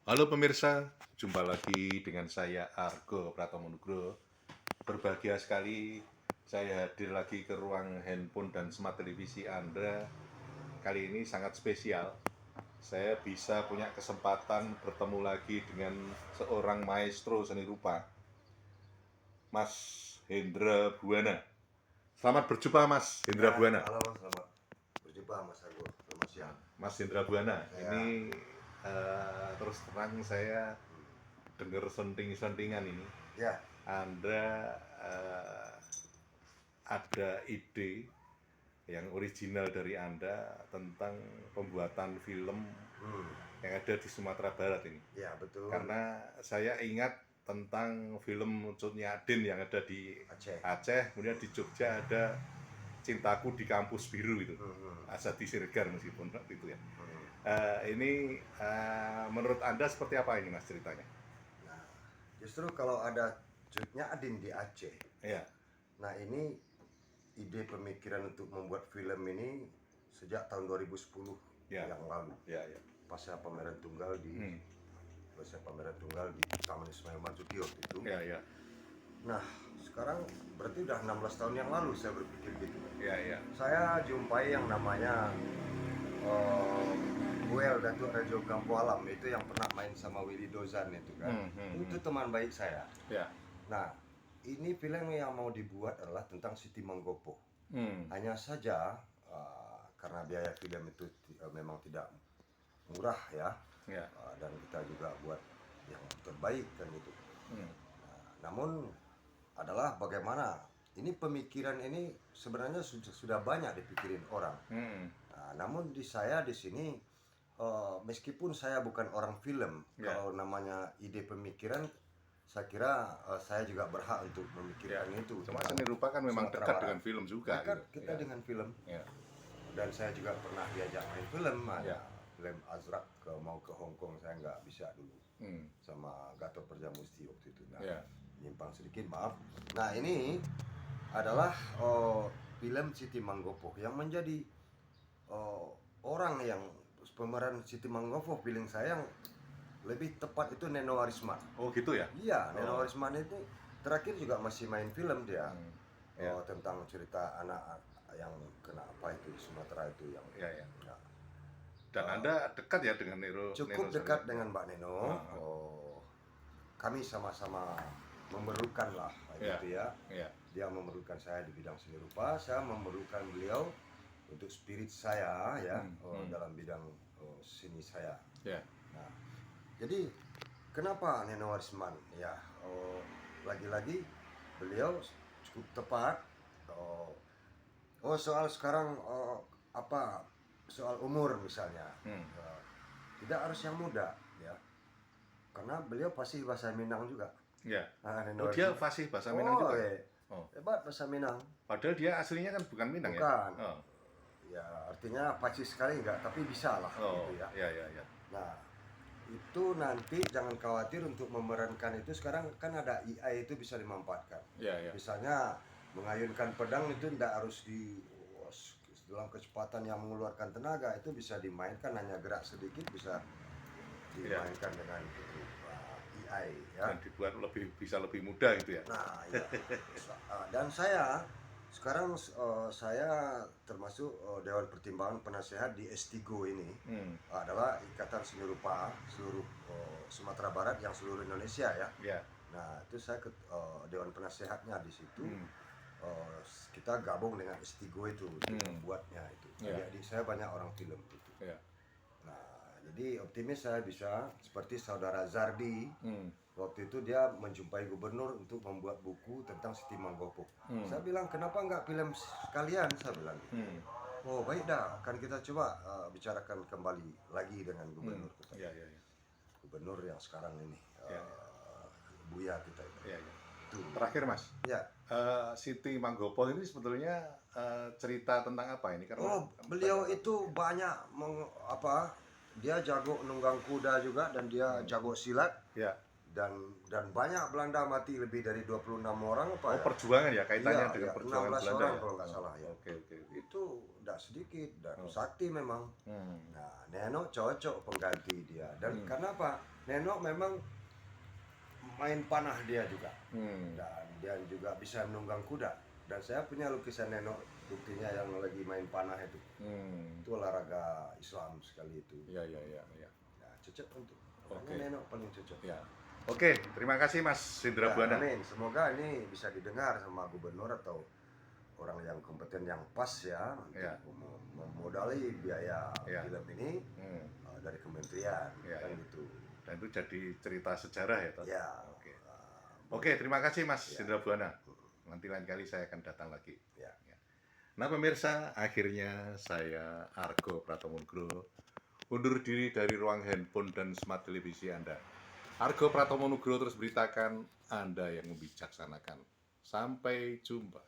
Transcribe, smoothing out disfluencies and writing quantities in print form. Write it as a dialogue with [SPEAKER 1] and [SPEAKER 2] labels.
[SPEAKER 1] Halo pemirsa, jumpa lagi dengan saya Argo Pratomonugro. Berbahagia sekali saya hadir lagi ke ruang handphone dan smart televisi Anda. Kali ini sangat spesial. Saya bisa punya kesempatan bertemu lagi dengan seorang maestro seni rupa, Mas Hendra Buana. Selamat berjumpa Mas Hendra Buana.
[SPEAKER 2] Halo, selamat berjumpa Mas Argo. Selamat siang.
[SPEAKER 1] Mas Hendra Buana,
[SPEAKER 2] Ya.
[SPEAKER 1] ini terus terang saya dengar senting-sentingan ini.
[SPEAKER 2] Ya,
[SPEAKER 1] Anda ada ide yang original dari Anda tentang pembuatan film yang ada di Sumatera Barat ini.
[SPEAKER 2] ya betul.
[SPEAKER 1] Karena saya ingat tentang film Cut Nyadin yang ada di Aceh, kemudian di Jogja ada Cintaku di Kampus Biru itu, Asadi Siregar meskipun waktu itu ya. Ini menurut Anda seperti apa ini Mas ceritanya?
[SPEAKER 2] Nah, justru kalau ada Cut Nyadin di Aceh,
[SPEAKER 1] Ya,
[SPEAKER 2] nah ini ide pemikiran untuk membuat film ini sejak tahun 2010
[SPEAKER 1] ya,
[SPEAKER 2] yang lalu.
[SPEAKER 1] ya, ya.
[SPEAKER 2] Pasca pameran tunggal di Taman Ismail Marzuki waktu itu.
[SPEAKER 1] Ya, ya.
[SPEAKER 2] Nah, sekarang berarti udah 16 tahun yang lalu saya berpikir gitu.
[SPEAKER 1] Ya, ya.
[SPEAKER 2] Saya jumpai yang namanya Buel Datuk Rajo Kampu Alam, itu yang pernah main sama Willy Dozan itu kan. Itu teman baik saya.
[SPEAKER 1] Ya.
[SPEAKER 2] Nah, ini film yang mau dibuat adalah tentang Siti Manggopo. Hanya saja karena biaya film itu memang tidak murah ya.
[SPEAKER 1] Ya.
[SPEAKER 2] Dan kita juga buat yang terbaik kan itu. Namun adalah bagaimana ini pemikiran ini sebenarnya sudah banyak dipikirin orang. Namun di saya di sini meskipun saya bukan orang film, kalau namanya ide pemikiran, saya kira saya juga berhak untuk memikirkan itu.
[SPEAKER 1] Cuma seni rupa kan memang dekat dengan film juga.
[SPEAKER 2] Dekat
[SPEAKER 1] gitu.
[SPEAKER 2] kita dengan film. Dan saya juga pernah diajak main film, film Azrak mau ke Hong Kong, saya nggak bisa dulu. Sama Gatot Perjamusti waktu itu. Nah, nyimpang sedikit maaf. Nah, ini adalah film Siti Manggopo yang menjadi orang yang pemeran Siti Manggopo, feeling saya yang lebih tepat itu Neno Warisman.
[SPEAKER 1] Oh gitu ya?
[SPEAKER 2] Iya, Neno Warisman itu terakhir juga masih main film dia. Tentang cerita anak yang kena apa itu di Sumatera itu yang.
[SPEAKER 1] Ya. Dan Anda dekat ya dengan Neno?
[SPEAKER 2] Cukup dekat dengan Mbak Neno. Kami sama-sama memerlukan lah gitu ya. Dia memerlukan saya di bidang seni rupa, saya memerlukan beliau untuk spirit saya ya dalam bidang seni saya. Nah, jadi kenapa Neno Warisman? Ya, lagi-lagi beliau cukup tepat. Soal sekarang soal umur misalnya, tidak harus yang muda ya, karena beliau fasih bahasa Minang juga.
[SPEAKER 1] Ya. Dia fasih bahasa Minang juga.
[SPEAKER 2] Hebat bahasa Minang.
[SPEAKER 1] Padahal dia aslinya kan bukan Minang.
[SPEAKER 2] Bukan. Ya, artinya fasih sekali enggak, tapi bisa lah gitu ya.
[SPEAKER 1] Ya.
[SPEAKER 2] Nah, itu nanti jangan khawatir untuk memerankan itu. Sekarang kan ada AI itu bisa dimanfaatkan. Misalnya mengayunkan pedang itu tidak harus dalam kecepatan yang mengeluarkan tenaga, itu bisa dimainkan, hanya gerak sedikit bisa dimainkan dengan AI ya.
[SPEAKER 1] Dan dibuat bisa lebih mudah gitu ya.
[SPEAKER 2] Nah, ya. Dan saya sekarang saya termasuk Dewan Pertimbangan Penasehat di Estigo ini. Adalah Ikatan Seni Rupa seluruh Sumatera Barat yang seluruh Indonesia ya. Nah, itu saya Dewan Penasehatnya di situ. Kita gabung dengan Estigo itu untuk membuatnya itu. Jadi saya banyak orang film itu. Nah, jadi optimis saya bisa seperti saudara Zardi. Waktu itu dia menjumpai gubernur untuk membuat buku tentang Siti Manggopo. Saya bilang, kenapa nggak film sekalian? Saya bilang. Oh baik dah, akan kita coba bicarakan kembali lagi dengan gubernur kita. Gubernur yang sekarang ini, Buya kita itu.
[SPEAKER 1] Terakhir Mas, Siti Manggopo ini sebetulnya cerita tentang apa ini? Karena
[SPEAKER 2] beliau itu banyak dia jago nunggang kuda juga, dan dia jago silat. Dan banyak Belanda mati, lebih dari 26 orang
[SPEAKER 1] perjuangan ya, kaitannya dengan perjuangan
[SPEAKER 2] 16
[SPEAKER 1] Belanda
[SPEAKER 2] orang
[SPEAKER 1] ya?
[SPEAKER 2] kalau nggak salah ya. Itu tidak sedikit dan sakti memang. Nah, Neno cocok pengganti dia. Dan karena apa? Neno memang main panah dia juga,
[SPEAKER 1] Hmm.
[SPEAKER 2] dan dia juga bisa menunggang kuda. Dan saya punya lukisan Neno, buktinya yang lagi main panah itu.
[SPEAKER 1] Hmm.
[SPEAKER 2] Itu olahraga Islam sekali itu.
[SPEAKER 1] Ya, ya, ya, ya.
[SPEAKER 2] Ya, cocok untuk.
[SPEAKER 1] Oke.
[SPEAKER 2] Makanya Neno paling cocok.
[SPEAKER 1] Ya. Oke, terima kasih Mas Indra
[SPEAKER 2] Ya,
[SPEAKER 1] Buana.
[SPEAKER 2] amin. Semoga ini bisa didengar sama gubernur atau orang yang kompeten yang pas ya untuk
[SPEAKER 1] Ya.
[SPEAKER 2] memodali biaya
[SPEAKER 1] Ya.
[SPEAKER 2] film ini
[SPEAKER 1] Hmm.
[SPEAKER 2] dari kementerian
[SPEAKER 1] Ya,
[SPEAKER 2] kan
[SPEAKER 1] ya.
[SPEAKER 2] gitu.
[SPEAKER 1] Dan itu jadi cerita sejarah ya, Toh?
[SPEAKER 2] Ya.
[SPEAKER 1] Oke. Oke, terima kasih Mas
[SPEAKER 2] Ya.
[SPEAKER 1] Indra Buana. Nanti lain kali saya akan datang lagi.
[SPEAKER 2] Ya.
[SPEAKER 1] Nah pemirsa, akhirnya saya Argo Pratomonugro undur diri dari ruang handphone dan smart televisi Anda. Argo Pratomonugro terus beritakan Anda yang membijaksanakan. Sampai jumpa.